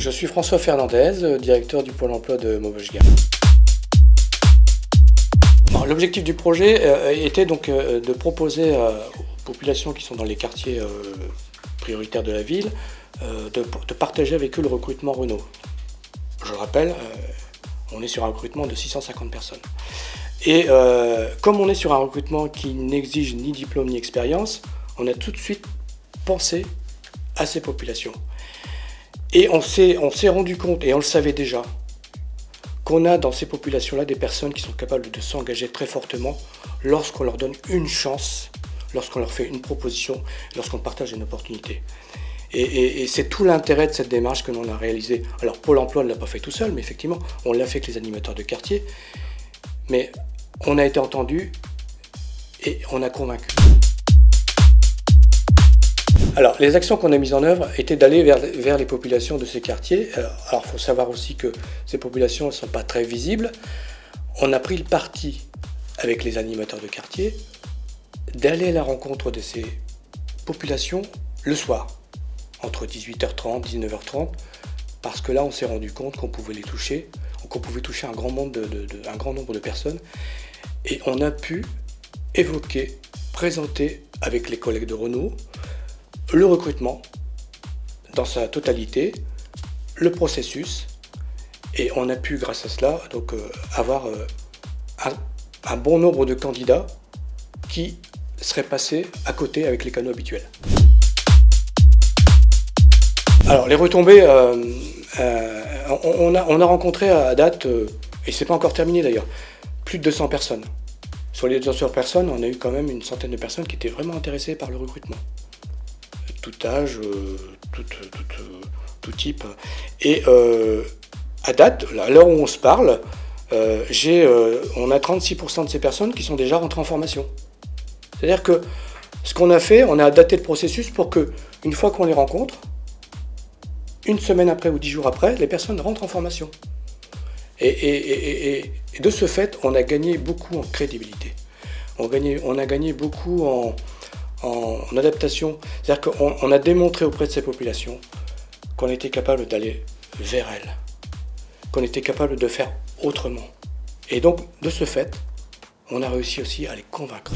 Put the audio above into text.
Je suis François Fernandez, directeur du Pôle emploi de Maubeuge-Gare. L'objectif du projet était donc de proposer aux populations qui sont dans les quartiers prioritaires de la ville de partager avec eux le recrutement Renault. Je le rappelle, on est sur un recrutement de 650 personnes. Et comme on est sur un recrutement qui n'exige ni diplôme ni expérience, on a tout de suite pensé à ces populations. Et on s'est rendu compte, et on le savait déjà, qu'on a dans ces populations-là des personnes qui sont capables de s'engager très fortement lorsqu'on leur donne une chance, lorsqu'on leur fait une proposition, lorsqu'on partage une opportunité. Et c'est tout l'intérêt de cette démarche que l'on a réalisée. Alors Pôle emploi ne l'a pas fait tout seul, mais effectivement, on l'a fait avec les animateurs de quartier. Mais on a été entendu et on a convaincu. Alors, les actions qu'on a mises en œuvre étaient d'aller vers les populations de ces quartiers. Alors, il faut savoir aussi que ces populations ne sont pas très visibles. On a pris le parti, avec les animateurs de quartier, d'aller à la rencontre de ces populations le soir, entre 18h30 et 19h30, parce que là, on s'est rendu compte qu'on pouvait les toucher, qu'on pouvait toucher un grand nombre de personnes. Et on a pu évoquer, présenter avec les collègues de Renault, le recrutement dans sa totalité, le processus, et on a pu, grâce à cela, donc, avoir un bon nombre de candidats qui seraient passés à côté avec les canaux habituels. Alors, les retombées, on a rencontré à date, et c'est pas encore terminé d'ailleurs, plus de 200 personnes. Sur les 200 personnes, on a eu quand même une centaine de personnes qui étaient vraiment intéressées par le recrutement. Tout âge, tout type. Et à date, à l'heure où on se parle, on a 36% de ces personnes qui sont déjà rentrées en formation. C'est-à-dire que ce qu'on a fait, on a adapté le processus pour que, une fois qu'on les rencontre, une semaine après ou 10 jours après, les personnes rentrent en formation. Et de ce fait, on a gagné beaucoup en crédibilité. On a gagné beaucoup en adaptation. C'est-à-dire qu'on a démontré auprès de ces populations qu'on était capable d'aller vers elles, qu'on était capable de faire autrement. Et donc, de ce fait, on a réussi aussi à les convaincre.